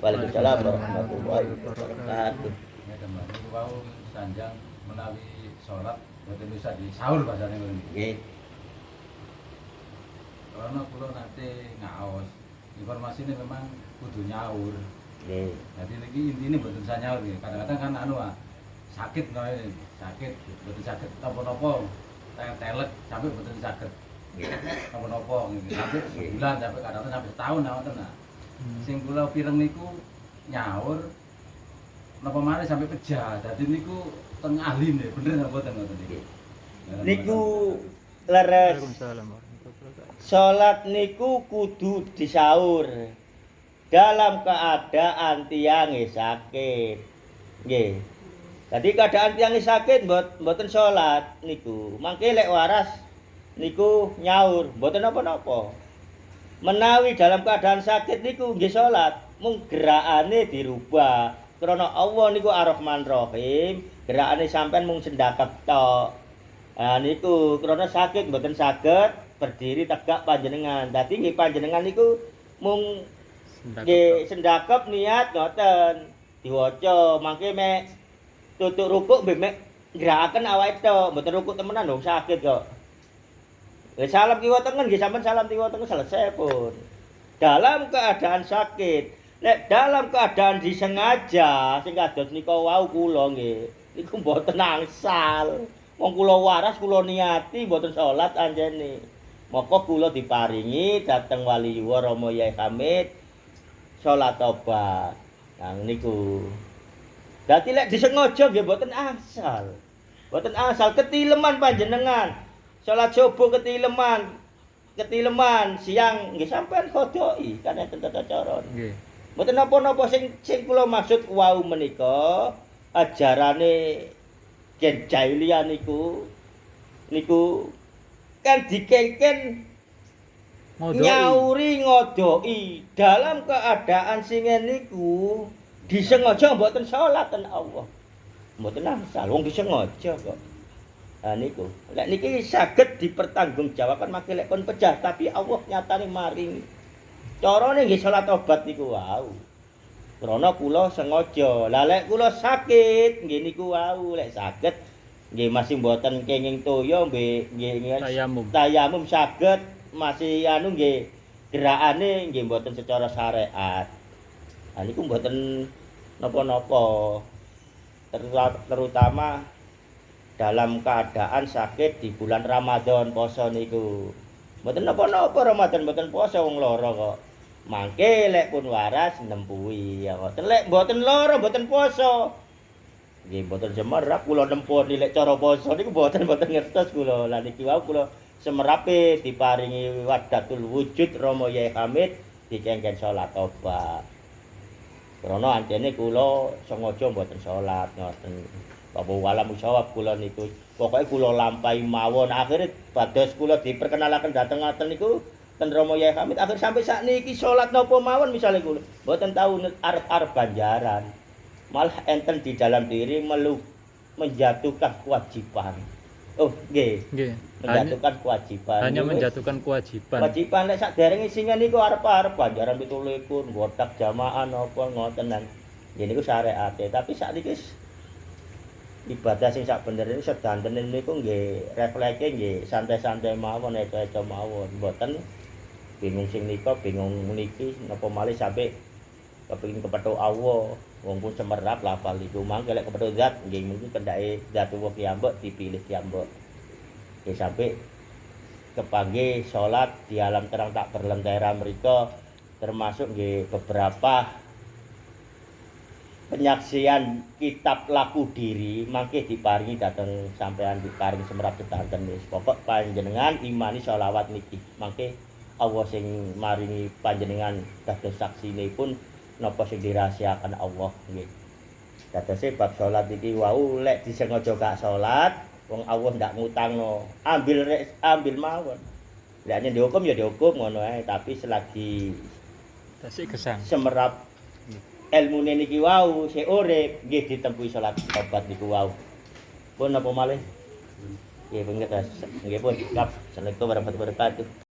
Waalaikumsalam warahmatullahi wabarakatuh. Ya teman, niku wau sanjang menawi salat boten bisa di sahur bahasane ngono. Nggih. Karena kula nate ngaos, informasinya memang kudu nyaur. Nggih. Jadi niki intine boten bisa nyaur nggih. Kadang-kadang kan anu sakit ngono, sakit boten saged napa-napa. Telek sampai boten saged. Nggih. Napa-napa nggih. Sampai sebulan sampai kadang-kadang sampai setahun ngoten nah. Sing kula pireng niku nyaur napa malih sampai pejah. Dadi niku teng ahli nggih, bener napa boten ngoten niki. Niku leres Waalaikumsalam warahmatullahi wabarakatuh. salat niku kudu disaur dalam keadaan tiange sakit. Nggih. Jadi keadaan tiange sakit mboten salat niku. Mangke lek waras niku nyaur, mboten napa-napa. Menawi dalam keadaan sakit niku nggih salat, mung gerakane dirubah. Krana Allah niku Ar-Rahman Rahim, gerakane sampean mung sendakep tok. Nah niku krana sakit mboten saged berdiri tegak panjenengan. Dadi nggih panjenengan niku mung nggih sendakep niat ngoten diwaca. Mangke mek tutuk rukuk mek gerakaken awake tok, mboten rukuk temenan dong sakit kok. Salam kiwa tengen nggih sampean salam kiwa tengen selesai pun. Dalam keadaan sakit, nek dalam keadaan disengaja sing kados nika wau kula nggih. Niku mboten angsal. Wong kula waras kula niati mboten salat anjene. Maka kula diparingi dhateng Waliyuwa Rama Yai Hamid salat tobat. Nah niku. Dadi lek disengaja nggih mboten angsal. Mboten angsal ketileman panjenengan. Salat subuh ketileman siang nggih sampean khodoki kan enten tata cara. Nggih. Mboten napa-napa sing kula maksud wau menika ajarane Gen Jailiyah niku kan dikengken nyauri ngodoki dalam keadaan sing niku disengaja mboten salat ten Allah. Mboten angsal wong disengaja kok. Nah niku, lek niki saged dipertanggungjawabkan mangke lek kon pejah tapi Allah nyatane maring. Carane nggih salat tobat niku wau. Krana kula sengaja. Lah lek kula sakit nggih niku wau lek saged nggih masih mboten kenging toya nggih tayamum saged masih anu nggih gerakane nggih mboten secara syariat. Nah niku mboten napa-napa. Terutama dalam keadaan sakit di bulan Ramadan poso niku. Mboten napa-napa Ramadan mboten poso wong lara kok. Mangke lek pun waras nempuhi ya ngoten. Lek mboten lara mboten poso. Nggih mboten semerap kula nemponi lek cara poso niku mboten ngertos kula. Lah niki wau kula semerape diparingi wadatul wujud Rama Yai Hamid dikengken salat tobat. Krana anjene kula sengaja mboten salat ngoten. Bapak wala musawab kula niku. Pokoke kula lampahi mawon. Akhire bados kula diperkenalaken dhateng ngaten niku ten Rama Yai Hamid. Akhir sampai sakniki salat napa mawon misale kula mboten tau arep-arep ganjaran. Malah enten di dalam diri menjatuhkan kewajiban. Oh, nggih. Nggih. Menjatuhkan kewajiban. Hanya menjatuhkan kewajiban. Kewajiban lek sakderenge singa niku arep-arep ganjaran 17 botak jamaah napa ngoten nang. Ya niku syariate, tapi sakniki ibadah sing sak benerane sedantene niku nggih refleke nggih santai-santai mawon eco-eco mawon mboten bingung sing nika bingung niki napa malih sampai kepengin kepethuk Allah wong pun semerap lafal iku mangke lek kepethuk zat nggih mungkin kendake zat wong piyambak dipilih piyambak nggih sampai kepanggih salat di alam terang tak berlentera mriku termasuk nggih beberapa penyaksian kitab laku diri mangke diparingi dateng sampean diparingi semerap sedanten wis pokok panjenengan imani sholawat niki mangke Allah sing maringi panjenengan dados saksinipun napa sing dirahasiakan Allah nggih. Dadose bab salat iki wau lek disengaja gak salat wong Allah ndak ngutangno ambil mawon. Lek dihukum ya dihukum ngono ae tapi selagi Tasik gesang. semerap ilmune niki wau sik urip nggih ditempuhi salat tobat niku wau. Pun napa malih? Nggih pun nggih pun. Assalamualaikum warahmatullahi wabarakatuh.